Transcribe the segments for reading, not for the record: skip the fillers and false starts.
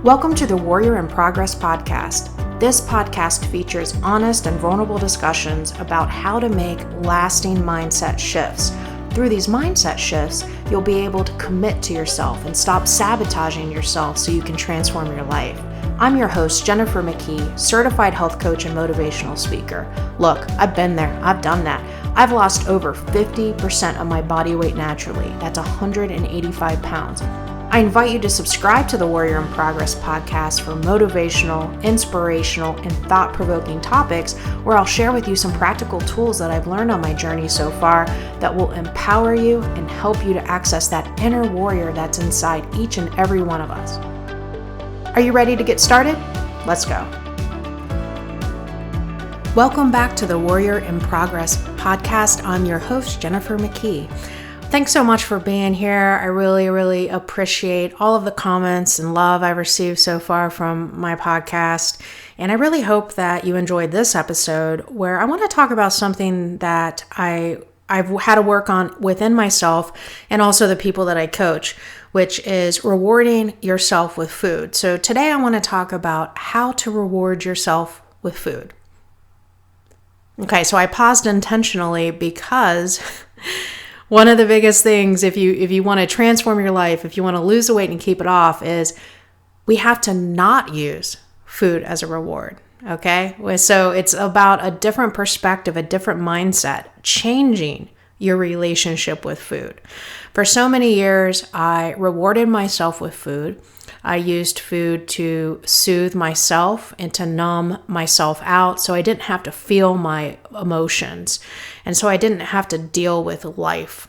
Welcome to the Warrior in Progress podcast. This podcast features honest and vulnerable discussions about how to make lasting mindset shifts. Through these mindset shifts, you'll be able to commit to yourself and stop sabotaging yourself so you can transform your life. I'm your host, Jennifer McKee, certified health coach and motivational speaker. Look, I've been there. I've done that. I've lost over 50% of my body weight naturally. That's 185 pounds. I invite you to subscribe to the Warrior in Progress podcast for motivational, inspirational, and thought-provoking topics where I'll share with you some practical tools that I've learned on my journey so far that will empower you and help you to access that inner warrior that's inside each and every one of us. Are you ready to get started? Let's go. Welcome back to the Warrior in Progress podcast. I'm your host, Jennifer McKee. Thanks so much for being here. I really appreciate all of the comments and love I've received so far from my podcast. And I really hope that you enjoyed this episode where I want to talk about something that I've had to work on within myself and also the people that I coach, which is rewarding yourself with food. So today I want to talk about how to reward yourself with food. Okay, so I paused intentionally because one of the biggest things, if you want to transform your life, if you want to lose the weight and keep it off, is we have to not use food as a reward, okay? So it's about a different perspective, a different mindset, changing your relationship with food. For so many years, I rewarded myself with food. I used food to soothe myself and to numb myself out so I didn't have to feel my emotions. And so I didn't have to deal with life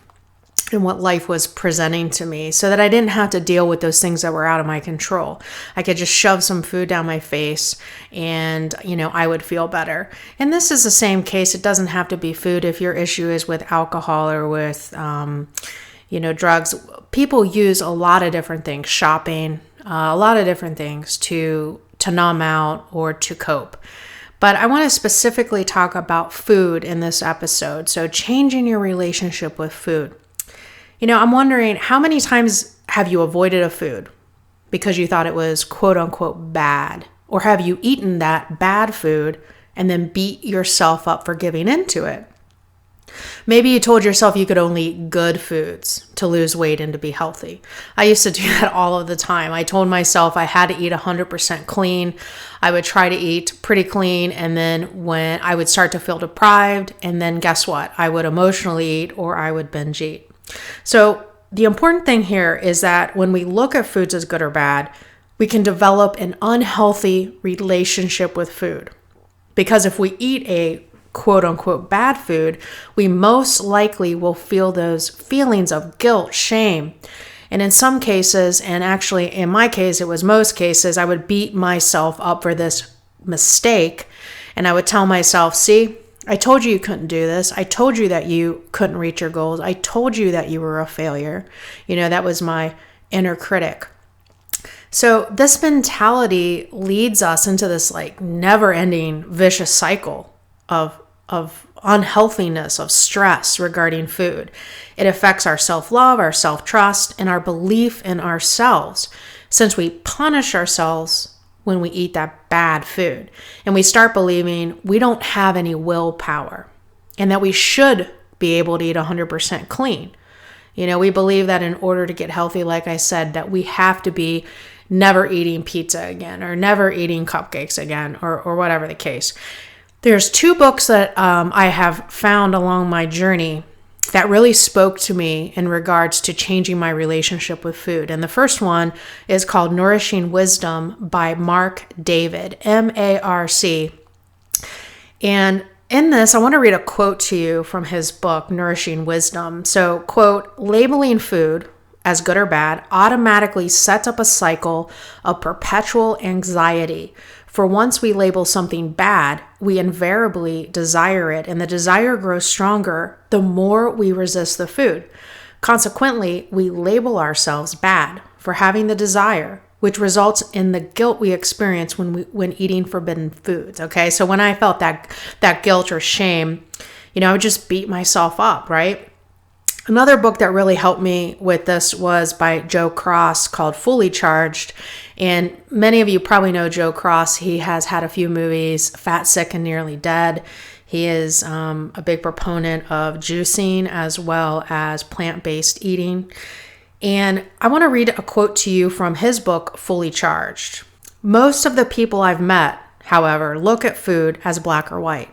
and what life was presenting to me so that I didn't have to deal with those things that were out of my control. I could just shove some food down my face and, I would feel better. And this is the same case. It doesn't have to be food. If your issue is with alcohol or with, drugs, people use a lot of different things, shopping, a lot of different things to numb out or to cope. But I want to specifically talk about food in this episode. So changing your relationship with food. I'm wondering, how many times have you avoided a food because you thought it was quote unquote bad? Or have you eaten that bad food and then beat yourself up for giving into it? Maybe you told yourself you could only eat good foods to lose weight and to be healthy. I used to do that all of the time. I told myself I had to eat 100% clean. I would try to eat pretty clean, and then when I would start to feel deprived, and then guess what? I would emotionally eat or I would binge eat. So the important thing here is that when we look at foods as good or bad, we can develop an unhealthy relationship with food. Because if we eat a quote unquote bad food, we most likely will feel those feelings of guilt, shame. And in some cases, and actually in my case, it was most cases, I would beat myself up for this mistake. And I would tell myself, see, I told you couldn't do this. I told you that you couldn't reach your goals. I told you that you were a failure. That was my inner critic. So this mentality leads us into this never-ending vicious cycle of unhealthiness, of stress regarding food. It affects our self-love, our self-trust, and our belief in ourselves, since we punish ourselves when we eat that bad food. And we start believing we don't have any willpower and that we should be able to eat 100% clean. We believe that in order to get healthy, like I said, that we have to be never eating pizza again or never eating cupcakes again or whatever the case. There's two books that I have found along my journey that really spoke to me in regards to changing my relationship with food. And the first one is called Nourishing Wisdom by Mark David, M-A-R-C. And in this, I want to read a quote to you from his book, Nourishing Wisdom. So, quote, labeling food as good or bad automatically sets up a cycle of perpetual anxiety. For once we label something bad, we invariably desire it, and the desire grows stronger the more we resist the food. Consequently, we label ourselves bad for having the desire, which results in the guilt we experience when eating forbidden foods. Okay, so when I felt that guilt or shame, I would just beat myself up, right? Another book that really helped me with this was by Joe Cross called Fully Charged. And many of you probably know Joe Cross. He has had a few movies, Fat, Sick, and Nearly Dead. He is a big proponent of juicing as well as plant-based eating. And I want to read a quote to you from his book, Fully Charged. Most of the people I've met, however, look at food as black or white,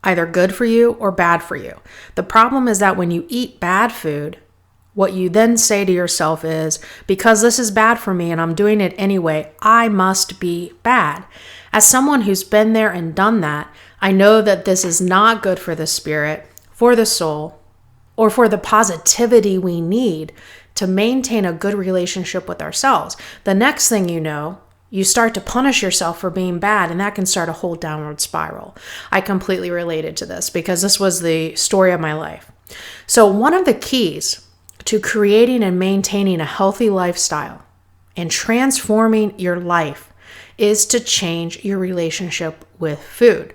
either good for you or bad for you. The problem is that when you eat bad food, what you then say to yourself is, because this is bad for me and I'm doing it anyway, I must be bad. As someone who's been there and done that, I know that this is not good for the spirit, for the soul, or for the positivity we need to maintain a good relationship with ourselves. The next thing you know, you start to punish yourself for being bad, and that can start a whole downward spiral. I completely related to this because this was the story of my life. So one of the keys to creating and maintaining a healthy lifestyle and transforming your life is to change your relationship with food.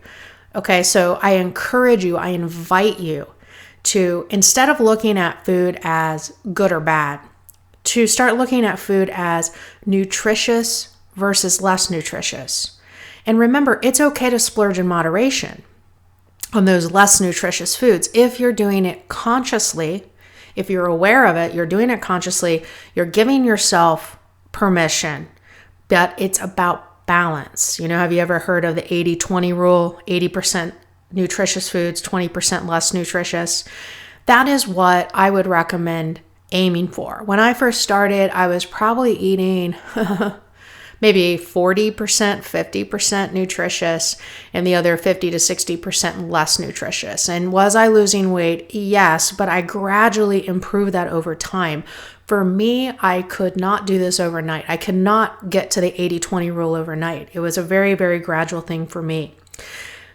Okay, so I encourage you, I invite you to, instead of looking at food as good or bad, to start looking at food as nutritious versus less nutritious. And remember, it's okay to splurge in moderation on those less nutritious foods. If you're doing it consciously, if you're aware of it, you're doing it consciously, you're giving yourself permission. But it's about balance. Have you ever heard of the 80-20 rule? 80% nutritious foods, 20% less nutritious. That is what I would recommend aiming for. When I first started, I was probably eating maybe 40%, 50% nutritious, and the other 50 to 60% less nutritious. And was I losing weight? Yes, but I gradually improved that over time. For me, I could not do this overnight. I could not get to the 80-20 rule overnight. It was a very, very gradual thing for me.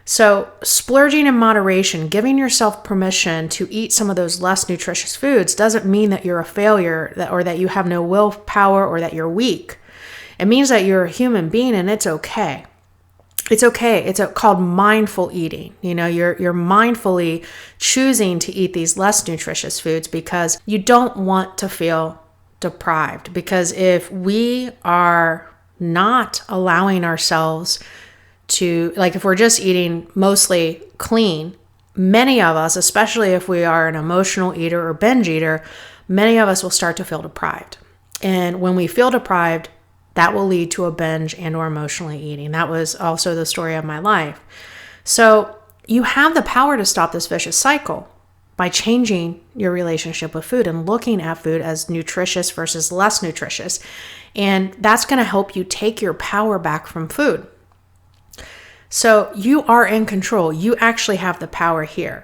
So splurging in moderation, giving yourself permission to eat some of those less nutritious foods doesn't mean that you're a failure or that you have no willpower or that you're weak. It means that you're a human being and it's okay. It's okay. It's called mindful eating. You're mindfully choosing to eat these less nutritious foods because you don't want to feel deprived. Because if we are not allowing ourselves to, if we're just eating mostly clean, many of us, especially if we are an emotional eater or binge eater, many of us will start to feel deprived. And when we feel deprived, that will lead to a binge and or emotionally eating. That was also the story of my life. So you have the power to stop this vicious cycle by changing your relationship with food and looking at food as nutritious versus less nutritious. And that's going to help you take your power back from food. So you are in control. You actually have the power here.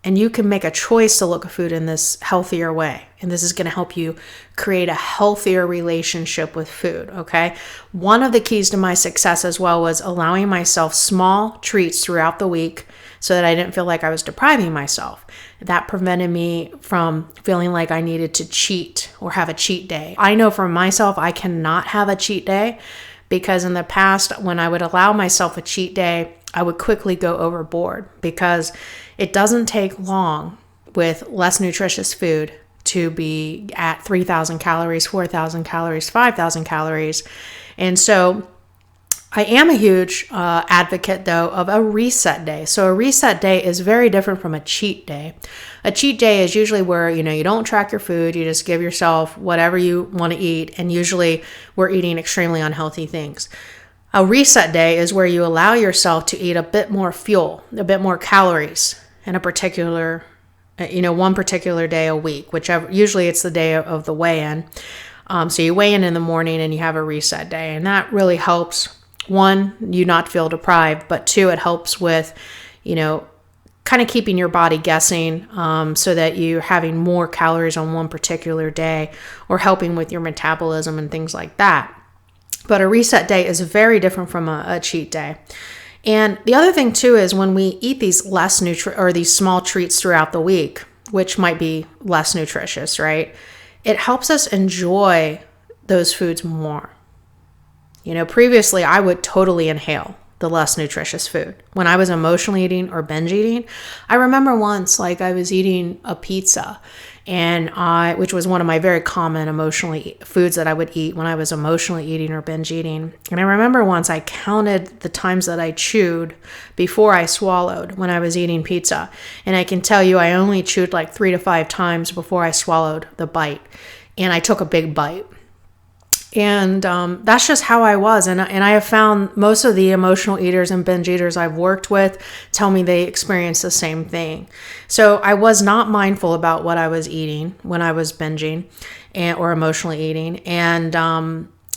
And you can make a choice to look at food in this healthier way. And this is going to help you create a healthier relationship with food, okay? One of the keys to my success as well was allowing myself small treats throughout the week so that I didn't feel like I was depriving myself. That prevented me from feeling like I needed to cheat or have a cheat day. I know for myself, I cannot have a cheat day because in the past, when I would allow myself a cheat day, I would quickly go overboard because it doesn't take long with less nutritious food to be at 3,000 calories, 4,000 calories, 5,000 calories. And so I am a huge advocate, though, of a reset day. So a reset day is very different from a cheat day. A cheat day is usually where, you don't track your food. You just give yourself whatever you want to eat. And usually we're eating extremely unhealthy things. A reset day is where you allow yourself to eat a bit more fuel, a bit more calories in a particular, one particular day a week, whichever, usually it's the day of the weigh-in. So you weigh in the morning and you have a reset day. And that really helps, one, you not feel deprived, but two, it helps with, kind of keeping your body guessing so that you're having more calories on one particular day or helping with your metabolism and things like that. But a reset day is very different from a cheat day. And the other thing too is when we eat these these small treats throughout the week, which might be less nutritious, right? It helps us enjoy those foods more. Previously I would totally inhale the less nutritious food. When I was emotionally eating or binge eating, I remember once, like, I was eating a pizza, which was one of my very common foods that I would eat when I was emotionally eating or binge eating. And I remember once I counted the times that I chewed before I swallowed when I was eating pizza. And I can tell you, I only chewed like 3 to 5 times before I swallowed the bite. And I took a big bite. And that's just how I was. And I have found most of the emotional eaters and binge eaters I've worked with tell me they experience the same thing. So I was not mindful about what I was eating when I was binging or emotionally eating. And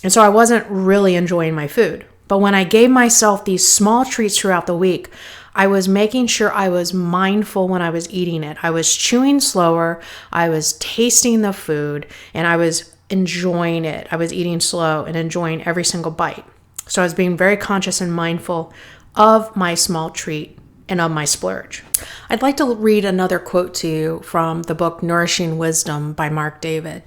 so I wasn't really enjoying my food. But when I gave myself these small treats throughout the week, I was making sure I was mindful when I was eating it. I was chewing slower. I was tasting the food, and I was enjoying it. I was eating slow and enjoying every single bite. So I was being very conscious and mindful of my small treat and of my splurge. I'd like to read another quote to you from the book Nourishing Wisdom by Mark David.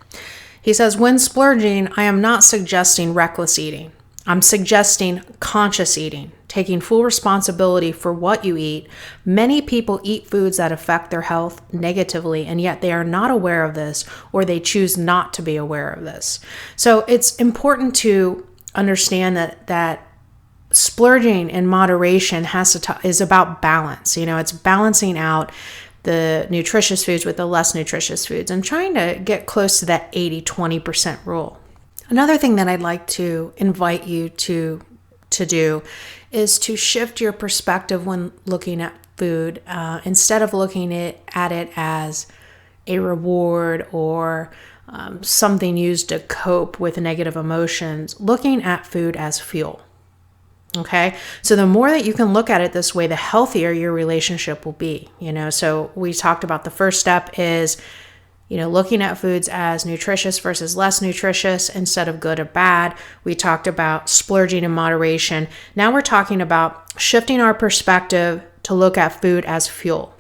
He says, "When splurging, I am not suggesting reckless eating. I'm suggesting conscious eating, taking full responsibility for what you eat. Many people eat foods that affect their health negatively, and yet they are not aware of this, or they choose not to be aware of this." So it's important to understand that splurging in moderation is about balance. It's balancing out the nutritious foods with the less nutritious foods and trying to get close to that 80-20% rule. Another thing that I'd like to invite you to do is to shift your perspective when looking at food. Instead of looking at it as a reward or something used to cope with negative emotions, looking at food as fuel. Okay, so the more that you can look at it this way, the healthier your relationship will be. So we talked about the first step is looking at foods as nutritious versus less nutritious instead of good or bad. We talked about splurging in moderation. Now we're talking about shifting our perspective to look at food as fuel.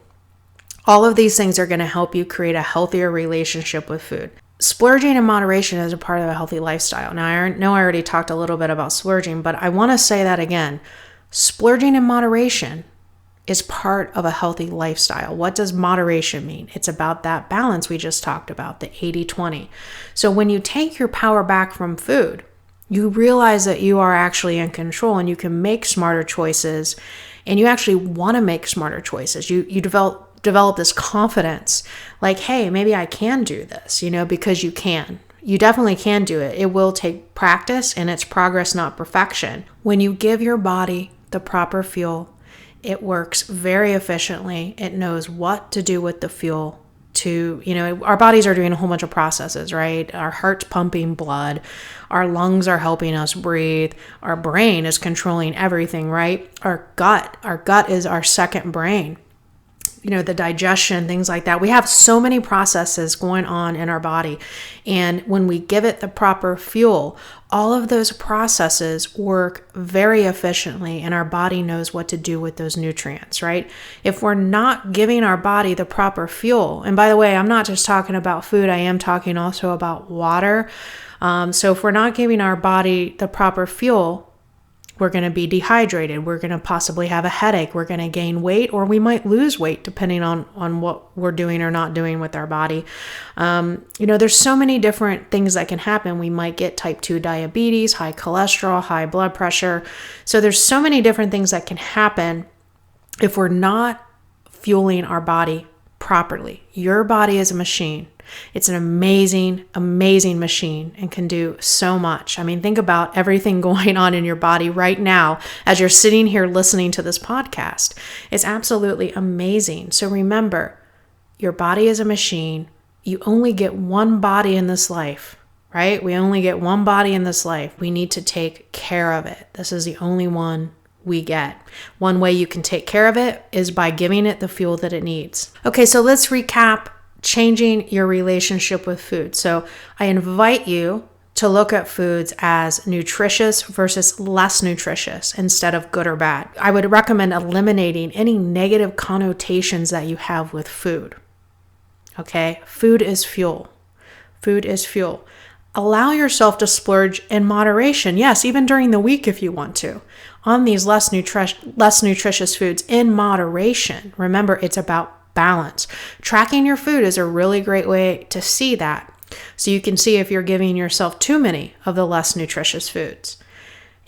All of these things are going to help you create a healthier relationship with food. Splurging in moderation is a part of a healthy lifestyle. Now, I know I already talked a little bit about splurging, but I want to say that again. Splurging in moderation is part of a healthy lifestyle. What does moderation mean? It's about that balance we just talked about, the 80-20. So when you take your power back from food, you realize that you are actually in control and you can make smarter choices, and you actually want to make smarter choices. You develop this confidence, like, hey, maybe I can do this, because you can. You definitely can do it. It will take practice, and it's progress, not perfection. When you give your body the proper fuel, it works very efficiently. It knows what to do with the fuel our bodies are doing a whole bunch of processes, right? Our heart's pumping blood. Our lungs are helping us breathe. Our brain is controlling everything, right? Our gut is our second brain. The digestion, things like that. We have so many processes going on in our body. And when we give it the proper fuel, all of those processes work very efficiently, and our body knows what to do with those nutrients, right? If we're not giving our body the proper fuel, and by the way, I'm not just talking about food, I am talking also about water. So if we're not giving our body the proper fuel, we're going to be dehydrated. We're going to possibly have a headache. We're going to gain weight, or we might lose weight depending on what we're doing or not doing with our body. There's so many different things that can happen. We might get type 2 diabetes, high cholesterol, high blood pressure. So there's so many different things that can happen if we're not fueling our body properly. Your body is a machine. It's an amazing, amazing machine and can do so much. I mean, think about everything going on in your body right now as you're sitting here listening to this podcast. It's absolutely amazing. So remember, your body is a machine. You only get one body in this life, right? We only get one body in this life. We need to take care of it. This is the only one we get. One way you can take care of it is by giving it the fuel that it needs. Okay, so let's recap changing your relationship with food. So I invite you to look at foods as nutritious versus less nutritious instead of good or bad. I would recommend eliminating any negative connotations that you have with food. Okay? Food is fuel. Food is fuel. Allow yourself to splurge in moderation. Yes, even during the week if you want to, on these less nutritious foods in moderation. Remember, it's about balance. Tracking your food is a really great way to see that. So you can see if you're giving yourself too many of the less nutritious foods.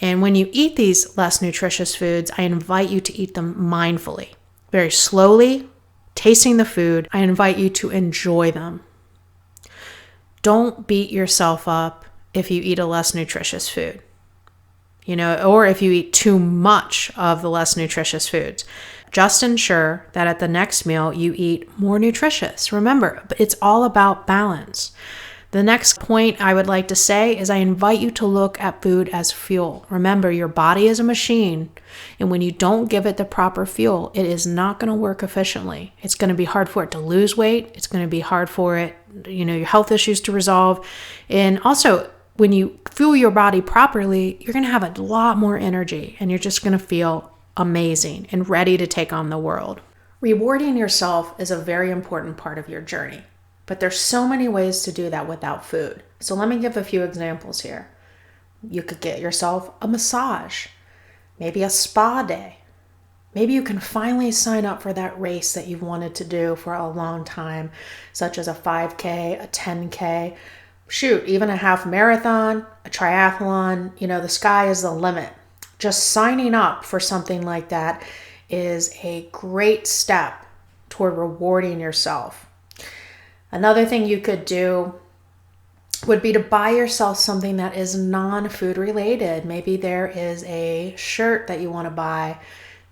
And when you eat these less nutritious foods, I invite you to eat them mindfully, very slowly, tasting the food. I invite you to enjoy them. Don't beat yourself up if you eat a less nutritious food, or if you eat too much of the less nutritious foods. Just ensure that at the next meal you eat more nutritious. Remember, it's all about balance. The next point I would like to say is I invite you to look at food as fuel. Remember, your body is a machine, and when you don't give it the proper fuel, it is not going to work efficiently. It's going to be hard for it to lose weight. It's going to be hard for it, your health issues to resolve. And also, when you fuel your body properly, you're going to have a lot more energy, and you're just going to feel amazing and ready to take on the world. Rewarding yourself is a very important part of your journey. But there's so many ways to do that without food. So let me give a few examples here. You could get yourself a massage, maybe a spa day. Maybe you can finally sign up for that race that you've wanted to do for a long time, such as a 5K, a 10K, even a half marathon, a triathlon. The sky is the limit. Just signing up for something like that is a great step toward rewarding yourself. Another thing you could do would be to buy yourself something that is non-food related. Maybe there is a shirt that you want to buy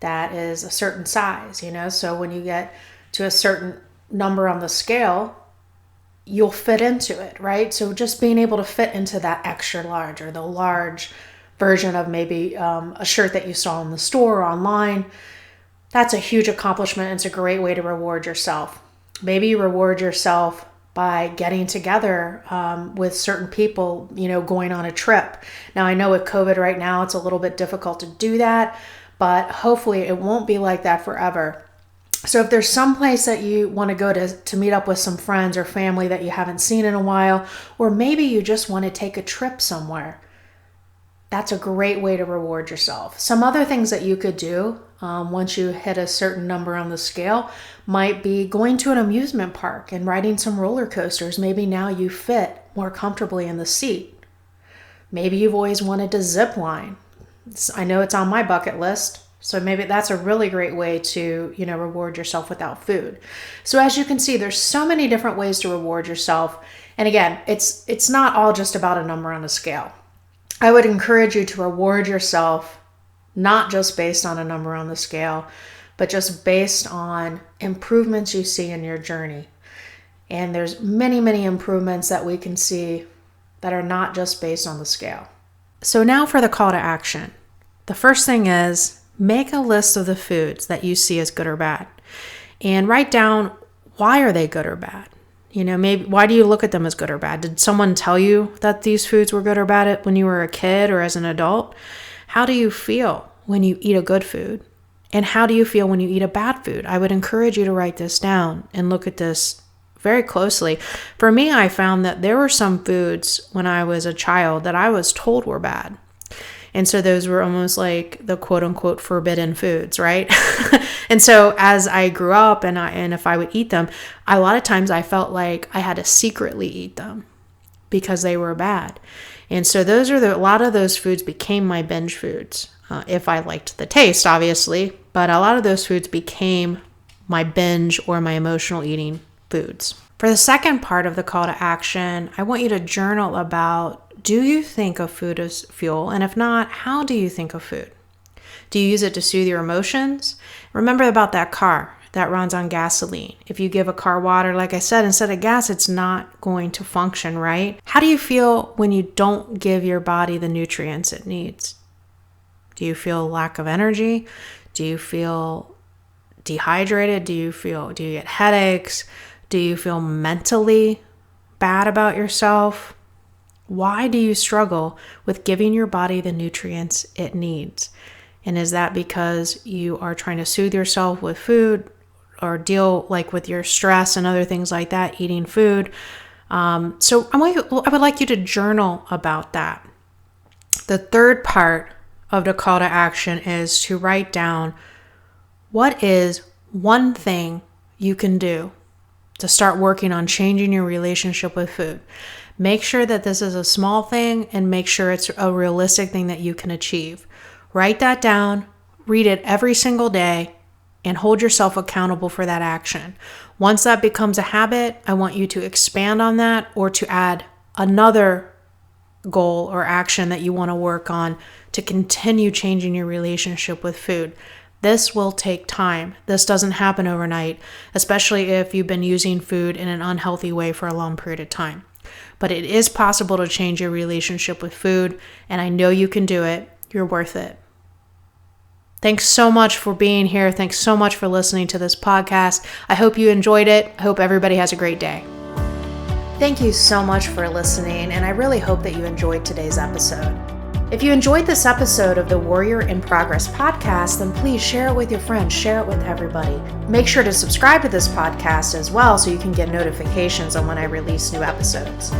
that is a certain size, so when you get to a certain number on the scale, you'll fit into it, right? So just being able to fit into that extra large or the large version of maybe a shirt that you saw in the store or online, that's a huge accomplishment. It's a great way to reward yourself. Maybe you reward yourself by getting together with certain people, going on a trip. Now, I know with COVID right now, it's a little bit difficult to do that, but hopefully it won't be like that forever. So if there's some place that you want to go to meet up with some friends or family that you haven't seen in a while, or maybe you just want to take a trip somewhere, that's a great way to reward yourself. Some other things that you could do once you hit a certain number on the scale might be going to an amusement park and riding some roller coasters. Maybe now you fit more comfortably in the seat. Maybe you've always wanted to zip line. I know it's on my bucket list, so maybe that's a really great way to, reward yourself without food. So as you can see, there's so many different ways to reward yourself. And again, it's not all just about a number on a scale. I would encourage you to reward yourself, not just based on a number on the scale, but just based on improvements you see in your journey. And there's many, many improvements that we can see that are not just based on the scale. So now for the call to action. The first thing is make a list of the foods that you see as good or bad and write down why are they good or bad. Maybe why do you look at them as good or bad? Did someone tell you that these foods were good or bad when you were a kid or as an adult? How do you feel when you eat a good food? And how do you feel when you eat a bad food? I would encourage you to write this down and look at this very closely. For me, I found that there were some foods when I was a child that I was told were bad. And so those were almost like the quote unquote forbidden foods, right? And so as I grew up and if I would eat them, a lot of times I felt like I had to secretly eat them because they were bad. And so a lot of those foods became my binge foods. If I liked the taste, obviously, but a lot of those foods became my binge or my emotional eating foods. For the second part of the call to action, I want you to journal about, do you think of food as fuel? And if not, how do you think of food? Do you use it to soothe your emotions? Remember about that car that runs on gasoline. If you give a car water, like I said, instead of gas, it's not going to function, right? How do you feel when you don't give your body the nutrients it needs? Do you feel lack of energy? Do you feel dehydrated? Do you get headaches? Do you feel mentally bad about yourself? Why do you struggle with giving your body the nutrients it needs? And is that because you are trying to soothe yourself with food or deal with your stress and other things like that, eating food? So I would like you to journal about that. The third part of the call to action is to write down what is one thing you can do to start working on changing your relationship with food. Make sure that this is a small thing and make sure it's a realistic thing that you can achieve. Write that down, read it every single day, and hold yourself accountable for that action. Once that becomes a habit, I want you to expand on that or to add another goal or action that you want to work on to continue changing your relationship with food. This will take time. This doesn't happen overnight, especially if you've been using food in an unhealthy way for a long period of time. But it is possible to change your relationship with food, and I know you can do it. You're worth it. Thanks so much for being here. Thanks so much for listening to this podcast. I hope you enjoyed it. I hope everybody has a great day. Thank you so much for listening, and I really hope that you enjoyed today's episode. If you enjoyed this episode of the Warrior in Progress podcast, then please share it with your friends, share it with everybody. Make sure to subscribe to this podcast as well so you can get notifications on when I release new episodes.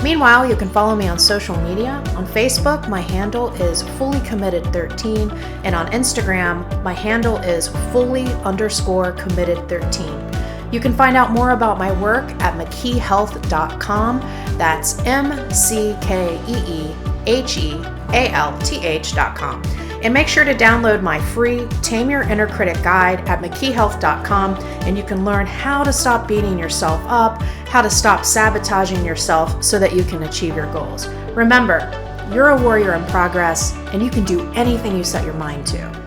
Meanwhile, you can follow me on social media. On Facebook, my handle is fullycommitted13, and on Instagram, my handle is fully_committed13. You can find out more about my work at McKeeHealth.com. That's McKeeHealth.com. And make sure to download my free Tame Your Inner Critic guide at McKeeHealth.com, and you can learn how to stop beating yourself up, how to stop sabotaging yourself so that you can achieve your goals. Remember, you're a warrior in progress, and you can do anything you set your mind to.